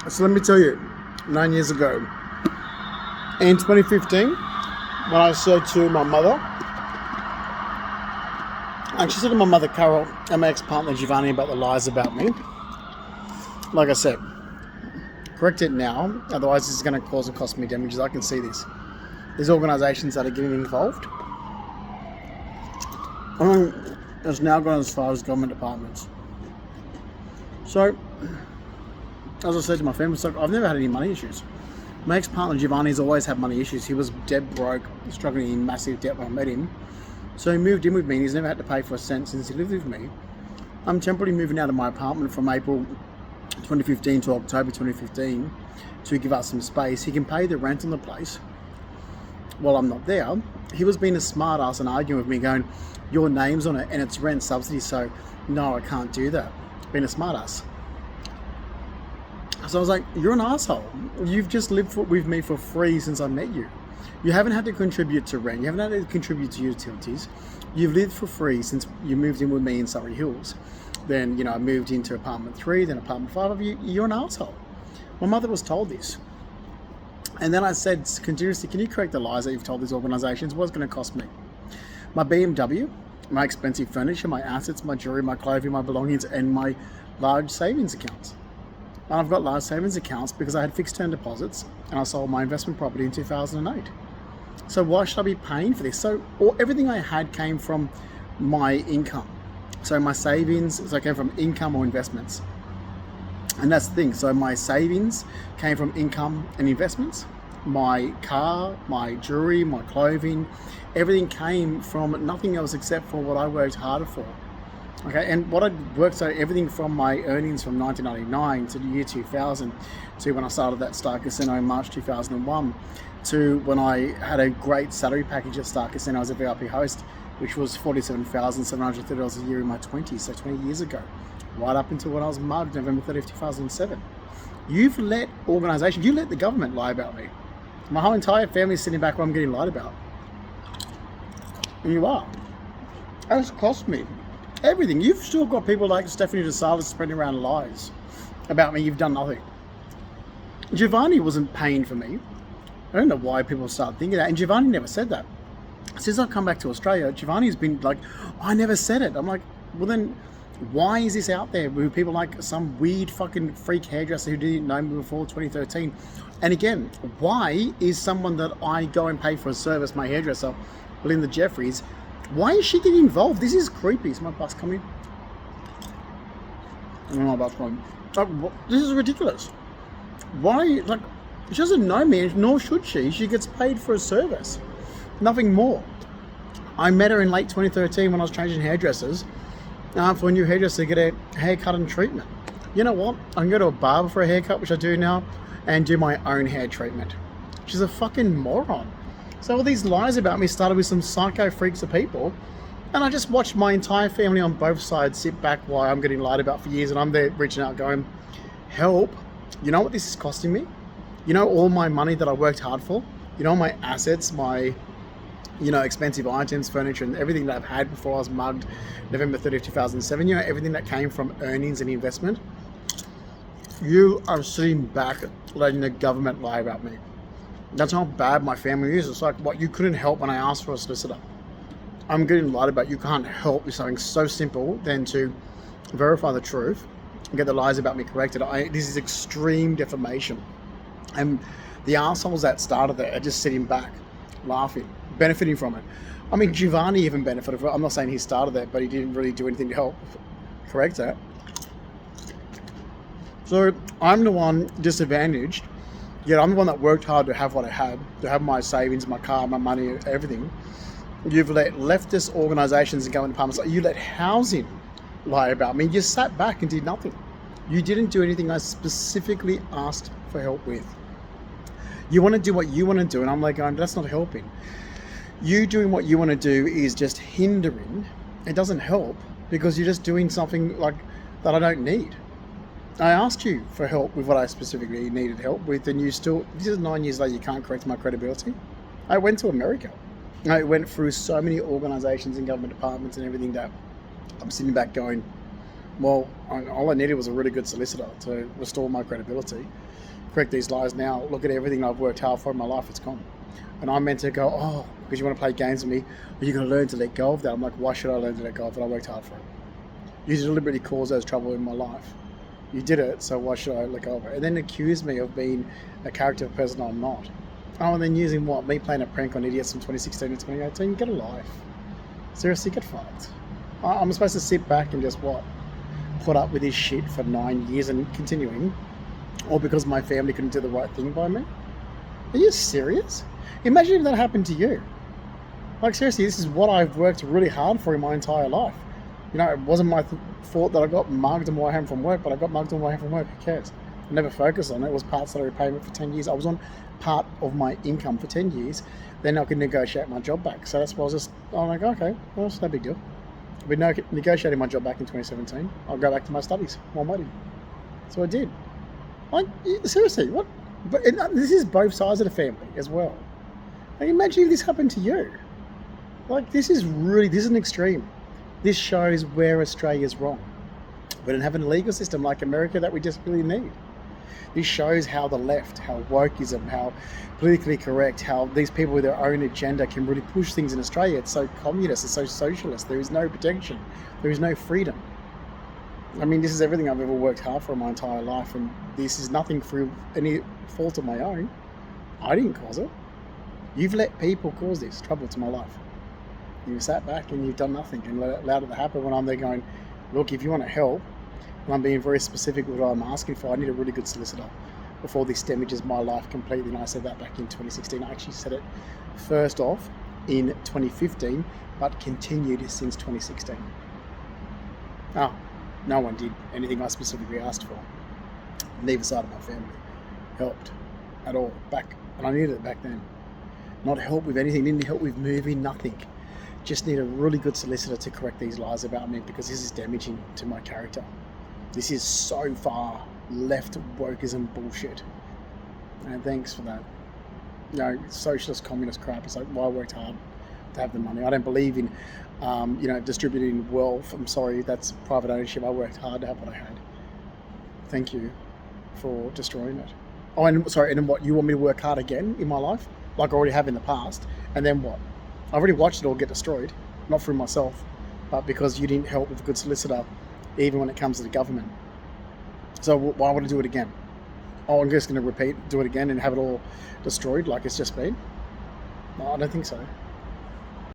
So let me tell you, 9 years ago, in 2015, when I said to my mother, and she said to my mother, Carol, and my ex-partner Giovanni about the lies about me. Like I said, correct it now, otherwise this is going to cause and cost me damages. I can see this. There's organisations that are getting involved. I mean, it's now gone as far as government departments. So, as I said to my family, it's like, I've never had any money issues. My ex-partner Giovanni's always had money issues. He was dead broke, struggling in massive debt when I met him. So he moved in with me and he's never had to pay for a cent since he lived with me. I'm temporarily moving out of my apartment from April 2015 to October 2015 to give us some space. He can pay the rent on the place while I'm not there. He was being a smart ass and arguing with me going, your name's on it and it's rent subsidy, so no, I can't do that. Being a smart ass. So I was like, you're an asshole. You've just lived with me for free since I met you. You haven't had to contribute to rent. You haven't had to contribute to utilities. You've lived for free since you moved in with me in Surrey Hills. Then, I moved into apartment 3, then apartment 5. You're an asshole. My mother was told this. And then I said continuously, can you correct the lies that you've told these organisations? What's going to cost me? My BMW, my expensive furniture, my assets, my jewellery, my clothing, my belongings, and my large savings accounts. And I've got large savings accounts because I had fixed term deposits and I sold my investment property in 2008. So why should I be paying for this? So everything I had came from my income. So my savings came from income or investments. And that's the thing. So my savings came from income and investments. My car, my jewelry, my clothing, everything came from nothing else except for what I worked harder for. Okay, and what I worked, so everything from my earnings from 1999 to the year 2000 to when I started that Star Casino in March 2001 to when I had a great salary package at Star Casino as a VIP host, which was $47,730 a year in my 20s, so 20 years ago, right up until when I was mugged November 30th, 2007. You've let organisations, you let the government lie about me. My whole entire family is sitting back where I'm getting lied about. And you are. That's cost me everything. You've still got people like Stephanie DeSalis spreading around lies about me. You've done nothing. Giovanni wasn't paying for me. I don't know why people start thinking that. And Giovanni never said that. Since I've come back to Australia, Giovanni's been like, I never said it. I'm like, well then, why is this out there with people like some weird fucking freak hairdresser who didn't know me before 2013? And again, why is someone that I go and pay for a service, my hairdresser, Linda Jeffries, why is she getting involved? This is creepy. Is my bus coming? I don't know my bus coming. This is ridiculous. Why? Like, she doesn't know me, nor should she. She gets paid for a service. Nothing more. I met her in late 2013 when I was changing hairdressers for a new hairdresser to get a haircut and treatment. You know what? I can go to a barber for a haircut, which I do now, and do my own hair treatment. She's a fucking moron. So all these lies about me started with some psycho freaks of people, and I just watched my entire family on both sides sit back while I'm getting lied about for years, and I'm there reaching out going, help. You know what this is costing me? You know all my money that I worked hard for? You know my assets, my expensive items, furniture, and everything that I've had before I was mugged November 30th, 2007, everything that came from earnings and investment. You are sitting back letting the government lie about me. That's how bad my family is. It's like, what, you couldn't help when I asked for a solicitor. I'm getting lied about. You can't help with something so simple than to verify the truth and get the lies about me corrected. This is extreme defamation. And the assholes that started that are just sitting back, laughing, benefiting from it. I mean, Giovanni even benefited from it. I'm not saying he started that, but he didn't really do anything to help correct that. So I'm the one disadvantaged. Yet I'm the one that worked hard to have what I had, to have my savings, my car, my money, everything. You've let leftist organisations and government departments, you let housing lie about me. You sat back and did nothing. You didn't do anything I specifically asked for help with. You want to do what you want to do, and I'm like, that's not helping. You doing what you want to do is just hindering. It doesn't help because you're just doing something like that I don't need. I asked you for help with what I specifically needed help with, and you still, this is 9 years later, you can't correct my credibility. I went to America. I went through so many organisations and government departments and everything that I'm sitting back going, Well, all I needed was a really good solicitor to restore my credibility, correct these lies. Now, look at everything I've worked hard for in my life, it's gone. And I'm meant to go, oh, because you want to play games with me, well, you're going to learn to let go of that. I'm like, why should I learn to let go of it? I worked hard for it. You deliberately caused those trouble in my life. You did it, so why should I let go of it? And then accuse me of being a character person I'm not. Oh, and then using what? Me playing a prank on idiots from 2016 to 2018? Get a life. Seriously, get fucked. I'm supposed to sit back and just what? Put up with this shit for 9 years and continuing? Or because my family couldn't do the right thing by me? Are you serious? Imagine if that happened to you. Like, seriously, this is what I've worked really hard for in my entire life. You know, it wasn't my fault that I got mugged on my way home from work, but I got mugged on my way home from work. Who cares? I never focused on it. It was part salary payment for 10 years. I was on part of my income for 10 years. Then I could negotiate my job back. So that's why I'm like, okay, well, it's no big deal. I've been negotiating my job back in 2017. I'll go back to my studies while I'm waiting. So I did. Like, seriously, what? But this is both sides of the family as well. Like, imagine if this happened to you. Like, this is an extreme. This shows where Australia's wrong. We don't have a legal system like America that we desperately need. This shows how the left, how wokeism, how politically correct, how these people with their own agenda can really push things in Australia. It's so communist, it's so socialist. There is no protection. There is no freedom. I mean, this is everything I've ever worked hard for in my entire life, and this is nothing through any fault of my own. I didn't cause it. You've let people cause this trouble to my life. You've sat back and you've done nothing and allowed it to happen when I'm there going, look, if you want to help, and I'm being very specific with what I'm asking for, I need a really good solicitor before this damages my life completely. And I said that back in 2016. I actually said it first off in 2015, but continued since 2016. Oh, no one did anything I specifically asked for. Neither side of my family helped at all back, and I needed it back then. Not help with anything, didn't help with moving, nothing. Just need a really good solicitor to correct these lies about me, because this is damaging to my character. This is so far left wokeism bullshit. And thanks for that. You know, socialist, communist crap. It's like, well, I worked hard to have the money. I don't believe in, distributing wealth. I'm sorry, that's private ownership. I worked hard to have what I had. Thank you for destroying it. Oh, and sorry, and then what? You want me to work hard again in my life? Like I already have in the past. And then what? I've already watched it all get destroyed. Not through myself, but because you didn't help with a good solicitor, even when it comes to the government. So why would I do it again? Oh, I'm just going to do it again and have it all destroyed like it's just been? No, I don't think so.